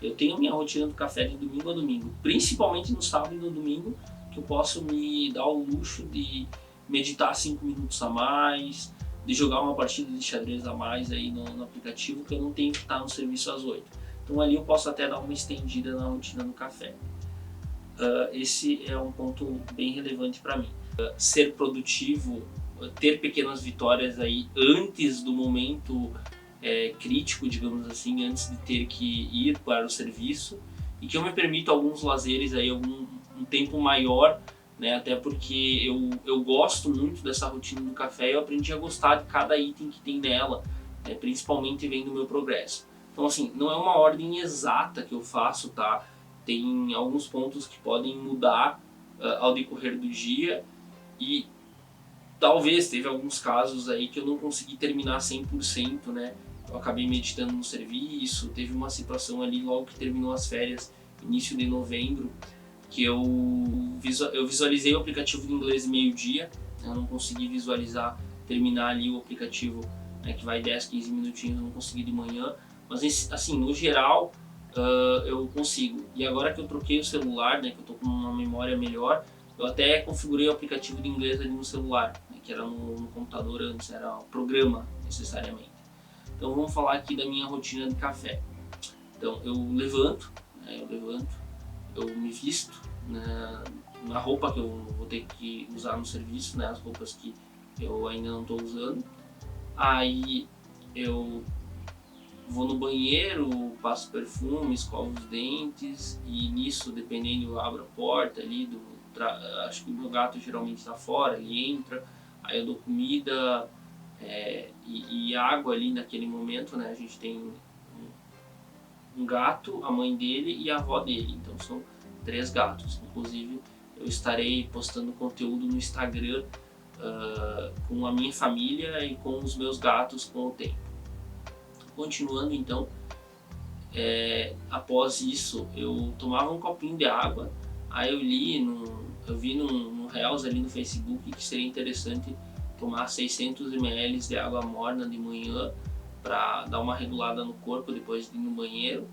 eu tenho a minha rotina do café de domingo a domingo, principalmente no sábado e no domingo, que eu posso me dar o luxo de meditar 5 minutos a mais, de jogar uma partida de xadrez a mais aí no aplicativo, que eu não tenho que estar no serviço às 8. Então ali eu posso até dar uma estendida na rotina do café. Esse é um ponto bem relevante para mim. Ser produtivo, ter pequenas vitórias aí antes do momento crítico, digamos assim, antes de ter que ir para o serviço, e que eu me permito alguns lazeres aí, um tempo maior, né? Até porque eu gosto muito dessa rotina do café e eu aprendi a gostar de cada item que tem nela, né? Principalmente vendo o meu progresso. Então assim, não é uma ordem exata que eu faço, tá? Tem alguns pontos que podem mudar ao decorrer do dia, e talvez teve alguns casos aí que eu não consegui terminar 100%, né? Eu acabei meditando no serviço, teve uma situação ali logo que terminou as férias, início de novembro, que eu visualizei o aplicativo de inglês meio-dia, eu não consegui terminar ali o aplicativo, né, que vai 10, 15 minutinhos, eu não consegui de manhã, mas assim, no geral, eu consigo. E agora que eu troquei o celular, né, que eu tô com uma memória melhor, eu até configurei o aplicativo de inglês ali no celular, né, que era no computador antes, era o programa necessariamente. Então vamos falar aqui da minha rotina de café. Então eu levanto, eu me visto, né, na roupa que eu vou ter que usar no serviço, né, as roupas que eu ainda não estou usando. Aí eu vou no banheiro, passo perfume, escovo os dentes, e nisso, dependendo, eu abro a porta ali, acho que o meu gato geralmente está fora, ele entra, aí eu dou comida e água ali naquele momento, né? A gente tem um gato, a mãe dele e a avó dele, então são 3 gatos. Inclusive eu estarei postando conteúdo no Instagram com a minha família e com os meus gatos com o tempo. Continuando então, após isso eu tomava um copinho de água, aí eu vi no Reels ali no Facebook que seria interessante tomar 600 ml de água morna de manhã para dar uma regulada no corpo depois de ir no banheiro.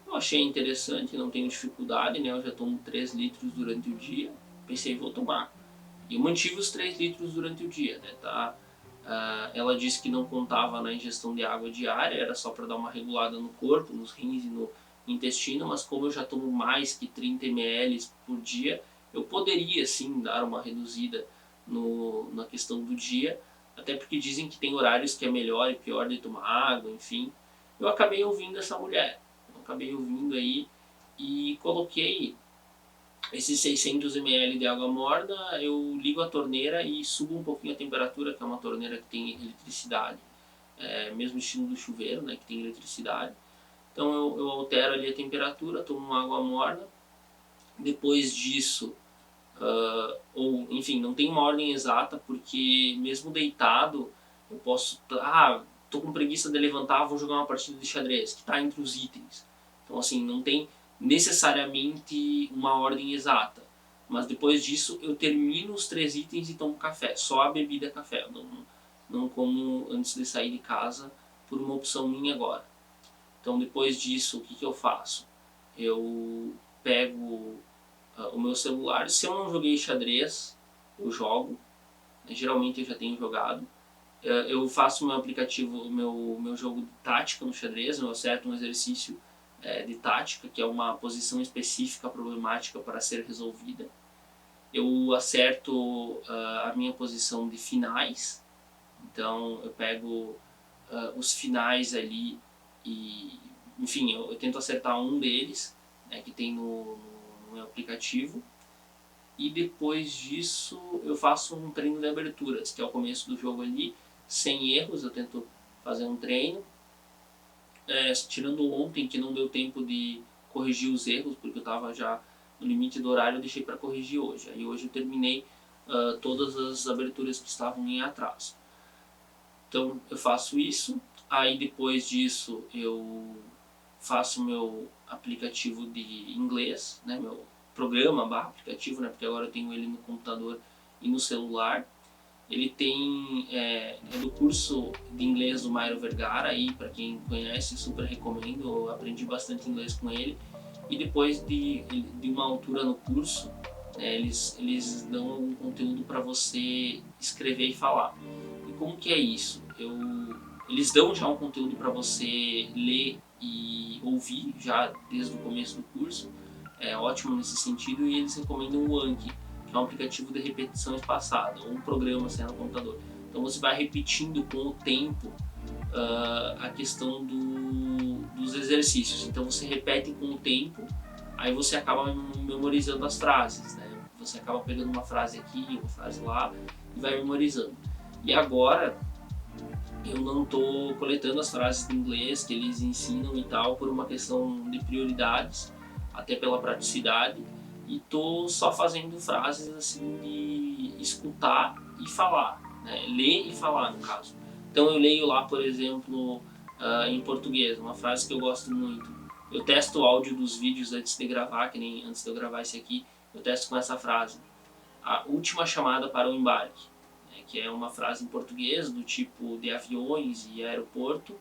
Eu achei interessante, não tenho dificuldade, né? Eu já tomo 3 litros durante o dia, pensei, vou tomar. E eu mantive os 3 litros durante o dia, né? Tá? Ela disse que não contava na ingestão de água diária, era só para dar uma regulada no corpo, nos rins e no intestino, mas como eu já tomo mais que 30 ml por dia, eu poderia sim dar uma reduzida na questão do dia, até porque dizem que tem horários que é melhor e pior de tomar água, enfim. Eu acabei ouvindo essa mulher, aí e coloquei esses 600 ml de água morna, eu ligo a torneira e subo um pouquinho a temperatura, que é uma torneira que tem eletricidade, mesmo estilo do chuveiro, né, que tem eletricidade. Então eu altero ali a temperatura, tomo uma água morna. Depois disso, ou enfim, não tem uma ordem exata, porque mesmo deitado eu posso, tô com preguiça de levantar, vou jogar uma partida de xadrez, que está entre os itens. Então assim, não tem necessariamente uma ordem exata, mas depois disso eu termino os 3 itens e tomo café, só a bebida café, eu não como antes de sair de casa, por uma opção minha agora. Então depois disso, o que eu faço? Eu pego o meu celular, se eu não joguei xadrez, eu jogo, geralmente eu já tenho jogado. Eu faço meu aplicativo, meu jogo de tática no xadrez, eu acerto um exercício de tática, que é uma posição específica problemática para ser resolvida. Eu acerto a minha posição de finais, então eu pego os finais ali e, enfim, eu tento acertar um deles, né, que tem no meu aplicativo. E depois disso eu faço um treino de aberturas, que é o começo do jogo ali, sem erros, eu tento fazer um treino. Tirando ontem, que não deu tempo de corrigir os erros, porque eu estava já no limite do horário, eu deixei para corrigir hoje. Aí hoje eu terminei todas as aberturas que estavam em atraso. Então eu faço isso, aí depois disso eu faço meu aplicativo de inglês, né, meu programa / aplicativo, né, porque agora eu tenho ele no computador e no celular. Ele tem é do curso de inglês do Mairo Vergara, aí para quem conhece, super recomendo, eu aprendi bastante inglês com ele. E depois de uma altura no curso, eles dão um conteúdo para você escrever e falar. E como que é isso? Eles dão já um conteúdo para você ler e ouvir já desde o começo do curso, é ótimo nesse sentido, e eles recomendam o Anki, que é um aplicativo de repetição espaçada, ou um programa no computador. Então você vai repetindo com o tempo a questão dos exercícios. Então você repete com o tempo, aí você acaba memorizando as frases, né? Você acaba pegando uma frase aqui, uma frase lá e vai memorizando. E agora eu não estou coletando as frases em inglês que eles ensinam e tal por uma questão de prioridades, até pela praticidade, e estou só fazendo frases assim de escutar e falar, né? Ler e falar no caso. Então eu leio lá, por exemplo, em português, uma frase que eu gosto muito. Eu testo o áudio dos vídeos antes de gravar, que nem antes de eu gravar esse aqui, eu testo com essa frase. A última chamada para o embarque, né, que é uma frase em português do tipo de aviões e aeroporto,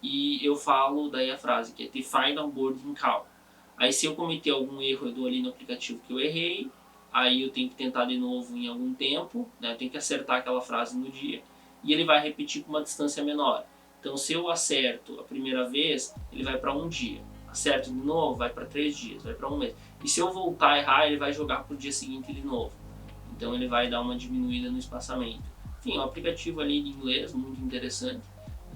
e eu falo daí a frase que é the final boarding call. Aí se eu cometer algum erro, eu dou ali no aplicativo que eu errei, aí eu tenho que tentar de novo em algum tempo, né, eu tenho que acertar aquela frase no dia, e ele vai repetir com uma distância menor. Então se eu acerto a primeira vez, ele vai para um dia. Acerto de novo, vai para 3 dias, vai para um mês. E se eu voltar a errar, ele vai jogar para o dia seguinte de novo. Então ele vai dar uma diminuída no espaçamento. Enfim, é um aplicativo ali de inglês muito interessante.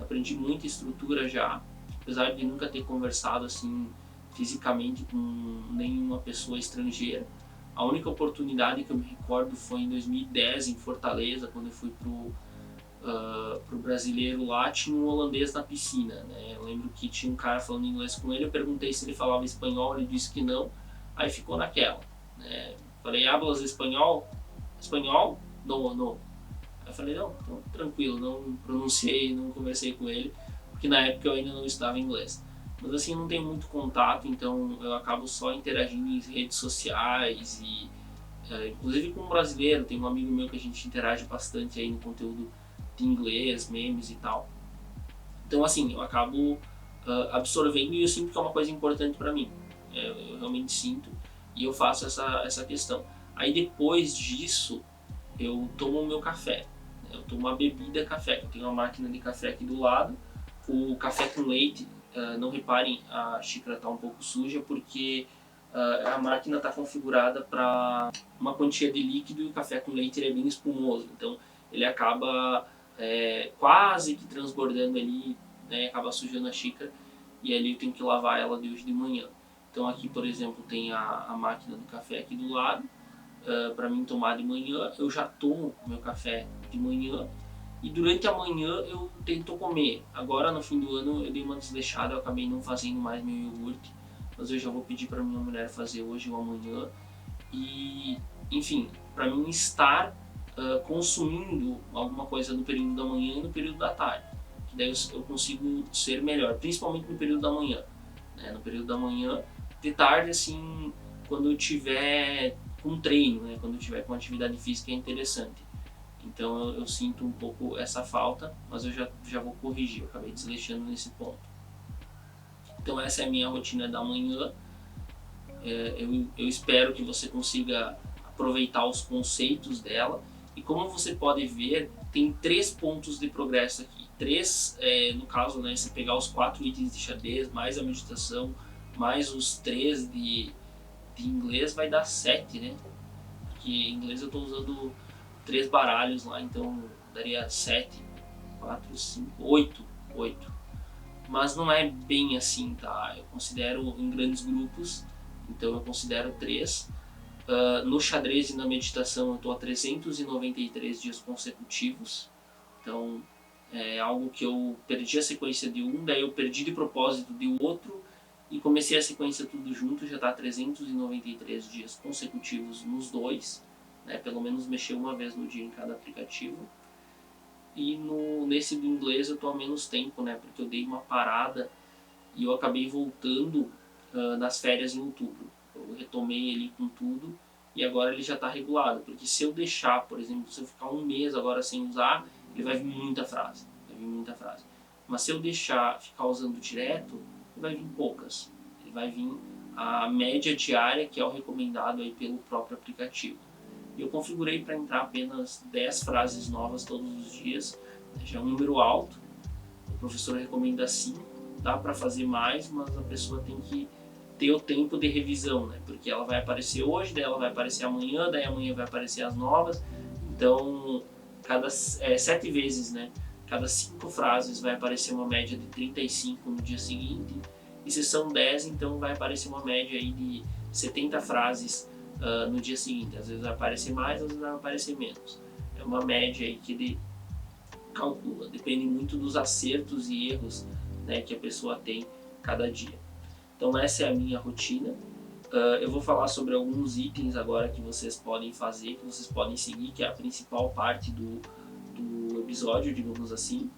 Aprendi muita estrutura já, apesar de nunca ter conversado assim fisicamente com nenhuma pessoa estrangeira. A única oportunidade que eu me recordo foi em 2010 em Fortaleza, quando eu fui pro brasileiro lá, tinha um holandês na piscina, né? Eu lembro que tinha um cara falando inglês com ele, eu perguntei se ele falava espanhol, ele disse que não, aí ficou naquela, né? Falei, hablas espanhol? Espanhol? Não, não. Aí eu falei, não, então, tranquilo, não pronunciei, não conversei com ele, porque na época eu ainda não estava em inglês. Mas assim, eu não tenho muito contato, então eu acabo só interagindo em redes sociais e inclusive com um brasileiro, tem um amigo meu que a gente interage bastante aí no conteúdo de inglês, memes e tal. Então assim, eu acabo absorvendo e eu sinto que é uma coisa importante para mim. Eu realmente sinto e eu faço essa questão. Aí depois disso, eu tomo o meu café. Eu tomo uma bebida café. Eu tenho uma máquina de café aqui do lado. O café com leite, não reparem, a xícara está um pouco suja porque a máquina está configurada para uma quantia de líquido e o café com leite ele é bem espumoso. Então ele acaba quase que transbordando ali, né, acaba sujando a xícara e ali eu tenho que lavar ela de hoje de manhã. Então aqui, por exemplo, tem a máquina do café aqui do lado. Para mim tomar de manhã, eu já tomo meu café de manhã e durante a manhã eu tento comer. Agora no fim do ano eu dei uma desleixada, eu acabei não fazendo mais meu iogurte, mas eu já vou pedir para minha mulher fazer hoje ou amanhã. E enfim, para mim estar consumindo alguma coisa no período da manhã e no período da tarde, que daí eu consigo ser melhor, principalmente no período da manhã, né? No período da manhã, de tarde assim, quando eu tiver com treino, né? Quando eu tiver com atividade física é interessante. Então eu sinto um pouco essa falta, mas eu já vou corrigir, eu acabei desleixando nesse ponto. Então essa é a minha rotina da manhã. Eu espero que você consiga aproveitar os conceitos dela. E como você pode ver, tem 3 pontos de progresso aqui. 3, no caso, né, se pegar os 4 itens de xadrez, mais a meditação, mais os 3 de inglês, vai dar 7, né? Porque em inglês eu estou usando 3 baralhos lá, então daria 7, 4, 5, 8. Mas não é bem assim, tá? Eu considero em grandes grupos, então eu considero 3. No xadrez e na meditação eu estou a 393 dias consecutivos, então é algo que eu perdi a sequência de um, daí eu perdi de propósito de outro e comecei a sequência tudo junto, já está a 393 dias consecutivos nos dois, né? Pelo menos mexer uma vez no dia em cada aplicativo. E nesse do inglês eu estou há menos tempo, né? Porque eu dei uma parada e eu acabei voltando nas férias em outubro. Eu retomei ele com tudo e agora ele já está regulado, porque se eu deixar, por exemplo, se eu ficar um mês agora sem usar, ele vai vir muita frase, Mas se eu deixar ficar usando direto, ele vai vir poucas, ele vai vir a média diária, que é o recomendado aí pelo próprio aplicativo. E eu configurei para entrar apenas 10 frases novas todos os dias, já é um número alto, o professor recomenda 5, dá para fazer mais, mas a pessoa tem que ter o tempo de revisão, né? Porque ela vai aparecer hoje, daí ela vai aparecer amanhã, daí amanhã vai aparecer as novas, então cada 7 vezes, né? Cada 5 frases vai aparecer uma média de 35 no dia seguinte, e se são 10, então vai aparecer uma média aí de 70 frases no dia seguinte. Às vezes vai aparecer mais, às vezes vai aparecer menos. É uma média aí que ele calcula, depende muito dos acertos e erros, né, que a pessoa tem cada dia. Então essa é a minha rotina. Eu vou falar sobre alguns itens agora que vocês podem fazer, que vocês podem seguir, que é a principal parte do episódio, digamos assim.